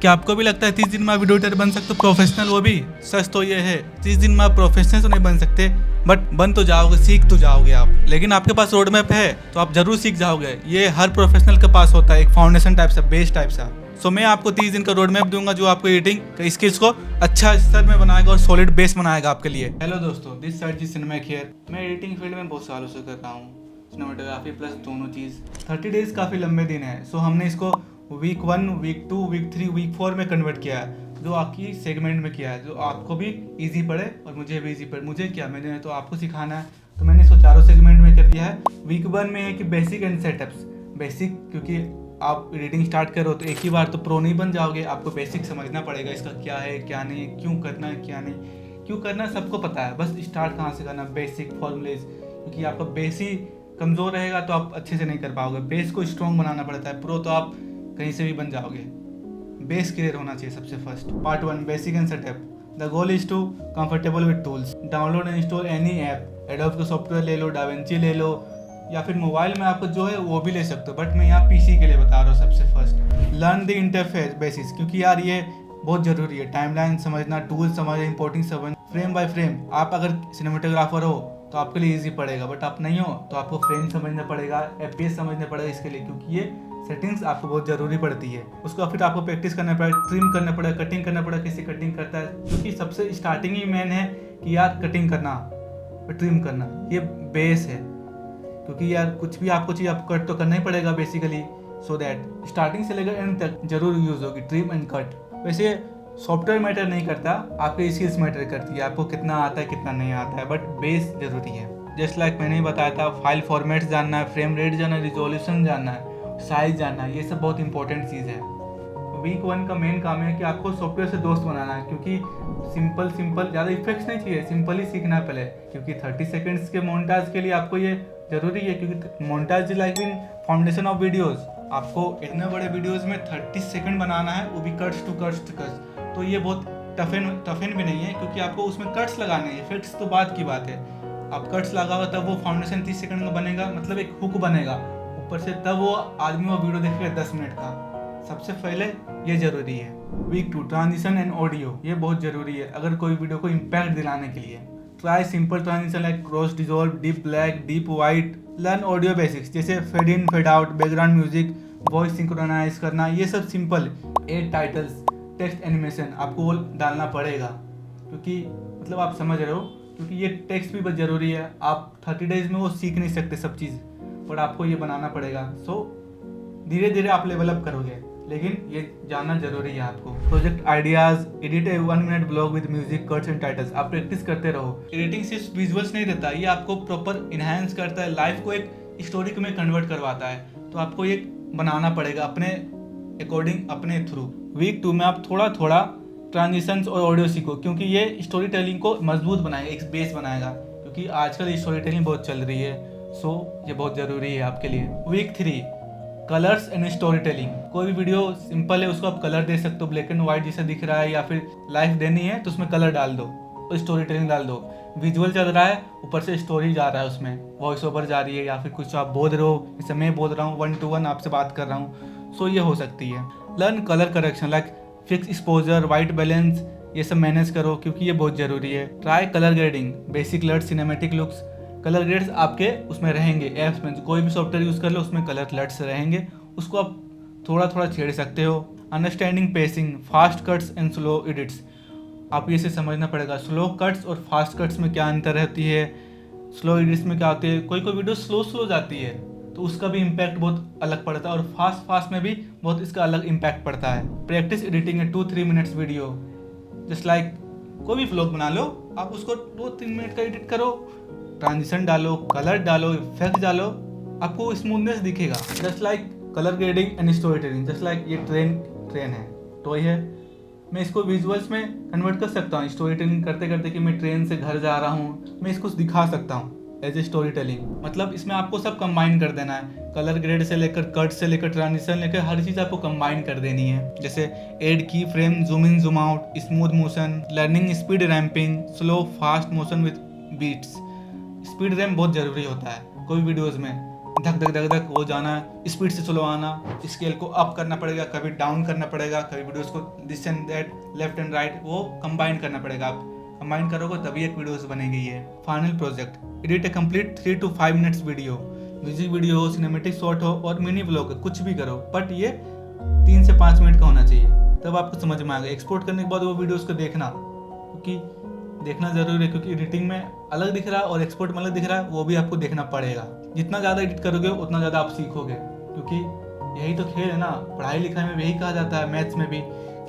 क्या आपको भी लगता है 30 दिन में आप वीडियो एडिटर बन सकते हो प्रोफेशनल? वो भी सच तो ये है, 30 दिन में आप प्रोफेशनल तो नहीं बन सकते, बट बन तो जाओगे, सीख तो जाओगे आप। लेकिन आपके पास रोड मैप है तो आप जरूर सीख जाओगे। ये हर प्रोफेशनल के पास होता है, एक फाउंडेशन टाइप सा, बेस टाइप सा। सो मैं आपको 30 दिन का रोड मैप दूंगा जो आपको एडिटिंग स्किल्स को अच्छा स्तर में बनाएगा और सॉलिड बेस बनाएगा आपके लिए। हेलो दोस्तों, दिस साइड जी सिनेमैक हियर। मैं एडिटिंग फील्ड में बहुत सालों से कर रहा हूँ, सिनेमेटोग्राफी प्लस दोनों चीज़। 30 डेज काफ़ी लंबे दिन है, सो हमने इसको वीक 1, वीक 2, वीक 3, वीक 4 में कन्वर्ट किया है, जो आपकी सेगमेंट में किया है, जो आपको भी इजी पड़े और मुझे भी इजी पड़े। मुझे क्या, मैंने तो आपको सिखाना है, तो मैंने इसको चारों सेगमेंट में कर दिया है। वीक 1 में है कि बेसिक एंड सेटअप्स। बेसिक क्योंकि आप एडिटिंग स्टार्ट करो तो एक ही बार तो प्रो नहीं बन जाओगे, आपको बेसिक समझना पड़ेगा, इसका क्या है क्या नहीं, क्यों करना है क्या नहीं। क्यों करना सबको पता है, बस स्टार्ट कहाँ से करना, बेसिक फॉर्मूलेज। क्योंकि आपका बेसिक कमज़ोर रहेगा तो आप अच्छे से नहीं कर पाओगे। बेस को स्ट्रॉन्ग बनाना पड़ता है, प्रो तो आप कहीं से भी बन जाओगे। बेस क्लियर होना चाहिए सबसे first. Part 1 basic and setup. The goal is to comfortable with tools. Download and install any app. Adobe का सॉफ्टवेयर ले लो, डाविंची ले लो, या फिर मोबाइल में आपको जो है वो भी ले सकते हो, बट मैं यहाँ पीसी के लिए बता रहा हूँ सबसे first. Learn the interface basis, क्योंकि यार ये बहुत ज़रूरी है। टाइमलाइन समझना, टूल समझना, इंपोर्टिंग समझना, फ्रेम बाय फ्रेम। आप अगर सिनेमेटोग्राफर हो तो आपके लिए इजी पड़ेगा, बट आप नहीं हो तो आपको फ्रेम समझना पड़ेगा, एफपीएस समझना पड़ेगा इसके लिए, क्योंकि ये सेटिंग्स आपको बहुत ज़रूरी पड़ती है। उसको फिर आपको प्रैक्टिस करना पड़ेगा, ट्रिम करना पड़ेगा, कटिंग करना पड़ेगा, किसी कटिंग करता है, क्योंकि सबसे स्टार्टिंग ही मेन है कि यार कटिंग करना और ट्रिम करना, ये बेस है। क्योंकि यार कुछ भी आपको चाहिए, आपको कट तो करना ही पड़ेगा बेसिकली, सो दैट स्टार्टिंग से लेकर एंड तक जरूर यूज़ होगी ट्रिम एंड कट। वैसे सॉफ्टवेयर मैटर नहीं करता, आपके स्किल्स मैटर करती है, आपको कितना आता है कितना नहीं आता है, बट बेस जरूरी है। जस्ट लाइक मैंने ही बताया था, फाइल फॉर्मेट्स जानना है, फ्रेम रेट जानना है, रिजोल्यूशन जानना है, साइज जानना है, ये सब बहुत इंपॉर्टेंट चीज़ है। वीक 1 का मेन काम है कि आपको सॉफ्टवेयर से दोस्त बनाना है, क्योंकि सिंपल ज़्यादा इफेक्ट्स नहीं चाहिए, सिंपल ही सीखना है पहले। क्योंकि 30 सेकेंड्स के मोन्टाज के लिए आपको ये ज़रूरी है, क्योंकि montage like in foundation of videos. आपको इतने बड़े वीडियोस में 30 सेकंड बनाना है, वो भी कट्स टू कट्स, तो ये बहुत टफन भी नहीं है, क्योंकि आपको उसमें कट्स लगाने हैं, इफेक्ट्स तो बात की बात है। आप कट्स लगाओ तब वो फाउंडेशन 30 सेकंड का बनेगा, मतलब एक हुक बनेगा ऊपर से, तब वो आदमी वो वीडियो देखेगा 10 मिनट का। सबसे पहले ये ज़रूरी है। वीक 2 ट्रांजिशन एंड ऑडियो, ये बहुत ज़रूरी है अगर कोई वीडियो को इम्पैक्ट दिलाने के लिए। Try simple transition like cross dissolve, deep black, deep white. Learn audio basics जैसे fade in, fade out, background music, voice synchronize करना, ये सब simple. Add titles, text animation आपको वो डालना पड़ेगा, क्योंकि मतलब आप समझ रहे हो, क्योंकि ये टेक्स्ट भी बहुत ज़रूरी है। आप 30 डेज में वो सीख नहीं सकते सब चीज़, पर आपको ये बनाना पड़ेगा। सो धीरे धीरे आप लेवल अप करोगे, लेकिन ये जानना जरूरी है आपको। Project ideas, edit A 1 minute blog with music, cuts and titles, आप प्रैक्टिस करते रहो। एडिटिंग सिर्फ विजुअल्स नहीं देता, ये आपको प्रॉपर इनहेंस करता है, लाइफ को एक स्टोरी में कन्वर्ट करवाता है। तो आपको ये बनाना पड़ेगा अपने अकॉर्डिंग, अपने थ्रू। वीक 2 में आप थोड़ा थोड़ा ट्रांजिशंस और ऑडियो सीखो, क्योंकि ये स्टोरी टेलिंग को मजबूत बनाएगा, एक बेस बनाएगा, क्योंकि आजकल स्टोरी टेलिंग बहुत चल रही है। सो ये बहुत ज़रूरी है आपके लिए। Week 3 colours and storytelling. कोई भी वीडियो सिंपल है, उसको आप कलर दे सकते हो, ब्लैक एंड व्हाइट जैसा दिख रहा है, या फिर लाइफ देनी है तो उसमें कलर डाल दो और स्टोरी टेलिंग डाल दो। विजुअल चल रहा है, ऊपर से स्टोरी जा रहा है, उसमें वॉइस ओवर जा रही है, या फिर कुछ आप बोल रहे हो, जैसे मैं बोल रहा हूँ 1 to 1 आपसे बात कर रहा हूँ, सो ये हो सकती है। Learn colour correction like fix exposure, white balance, ये सब मैनेज करो, क्योंकि ये बहुत ज़रूरी है। Try colour grading, basic LUT, cinematic looks. Colour grades आपके उसमें रहेंगे, ऐप्स में कोई भी सॉफ्टवेयर यूज़ कर लो उसमें कलर लर्ट्स रहेंगे, उसको आप थोड़ा थोड़ा छेड़ सकते हो। Understanding pacing, fast cuts and slow edits, आप ये से समझना पड़ेगा स्लो कट्स और फास्ट कट्स में क्या अंतर रहती है, स्लो एडिट्स में क्या होती है। कोई कोई वीडियो स्लो जाती है तो उसका भी इम्पैक्ट बहुत अलग पड़ता है, और फास्ट में भी बहुत इसका अलग इम्पैक्ट पड़ता है। प्रैक्टिस एडिटिंग है 2-3 मिनट्स वीडियो, जस्ट लाइक कोई भी व्लॉग बना लो, आप उसको 2-3 मिनट का एडिट करो, ट्रांजिशन डालो, कलर डालो, इफेक्ट डालो, आपको स्मूथनेस दिखेगा। Just like colour grading and story telling, just like ये ट्रेन है, टॉय है, मैं इसको विजुअल्स में कन्वर्ट कर सकता हूँ स्टोरी टेलिंग करते करते, कि मैं ट्रेन से घर जा रहा हूँ, मैं इसको दिखा सकता हूँ एज ए स्टोरी टेलिंग। मतलब इसमें आपको सब कंबाइन कर देना है, कलर ग्रेड से लेकर कट से लेकर ट्रांजिशन लेकर हर चीज़ आपको कंबाइन कर देनी है। जैसे add keyframe, zoom in zoom out, smooth motion, learning speed ramping, slow fast motion with beats. Speed ramp बहुत ज़रूरी होता है कोई वीडियोज़ में, धक धक धक धक हो जाना, स्पीड से चलवाना, स्केल को अप करना पड़ेगा, कभी डाउन करना पड़ेगा, कभी वीडियोस को this and that, left and right, वो कंबाइन करना पड़ेगा। आप कंबाइन करोगे तभी एक वीडियोस बनेगी। ये final project, edit A complete 3 to 5 minutes video, music video हो, सिनेमेटिक शॉट हो और मिनी व्लॉग, कुछ भी करो, बट ये 3 से 5 मिनट का होना चाहिए, तब आपको समझ में आएगा। एक्सपोर्ट करने के बाद वो वीडियोस को देखना, क्योंकि देखना जरूरी है, क्योंकि एडिटिंग में अलग दिख रहा है और एक्सपोर्ट में अलग दिख रहा है, वो भी आपको देखना पड़ेगा। जितना ज़्यादा एडिट करोगे उतना ज़्यादा आप सीखोगे, क्योंकि यही तो खेल है ना। पढ़ाई लिखाई में यही कहा जाता है, मैथ्स में भी,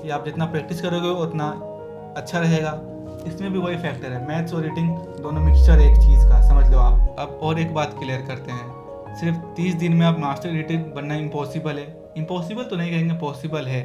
कि आप जितना प्रैक्टिस करोगे उतना अच्छा रहेगा। इसमें भी वही फैक्टर है, मैथ्स और एडिटिंग दोनों मिक्सचर है एक चीज़ का, समझ लो आप। अब और एक बात क्लियर करते हैं, सिर्फ 30 दिन में आप मास्टर एडिटर बनना इम्पॉसिबल है। इम्पॉसिबल तो नहीं कहेंगे, पॉसिबल है,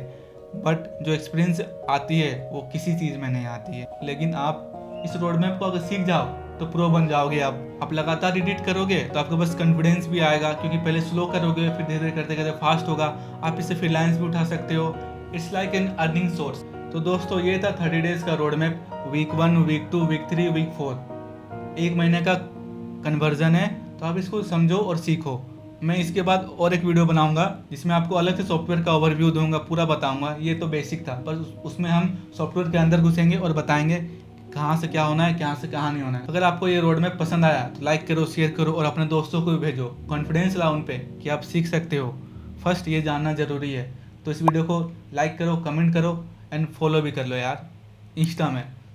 बट जो एक्सपीरियंस आती है वो किसी चीज़ में नहीं आती है। लेकिन आप इस रोड मैप को अगर सीख जाओ तो प्रो बन जाओगे। आप लगातार एडिट करोगे तो आपके पास कॉन्फिडेंस भी आएगा, क्योंकि पहले स्लो करोगे, फिर धीरे धीरे करते करते फास्ट होगा। आप इससे फ्रीलांस भी उठा सकते हो। It's like an earning source. तो दोस्तों ये था 30 डेज का road map. Week 1, week 2, week 3, week 4, 1 महीने का कन्वर्जन है। तो आप इसको समझो और सीखो। मैं इसके बाद और एक वीडियो बनाऊंगा जिसमें आपको अलग से सॉफ्टवेयर का ओवरव्यू दूंगा, पूरा बताऊंगा। ये तो बेसिक था, पर उसमें हम सॉफ्टवेयर के अंदर घुसेंगे और बताएंगे कहाँ से क्या होना है, कहाँ से कहाँ नहीं होना है। अगर आपको ये रोड मैप पसंद आया तो लाइक करो, शेयर करो और अपने दोस्तों को भी भेजो। कॉन्फिडेंस लाओ उन पे कि आप सीख सकते हो। फर्स्ट ये जानना ज़रूरी है। तो इस वीडियो को लाइक करो, कमेंट करो एंड फॉलो भी कर लो यार इंस्टा में।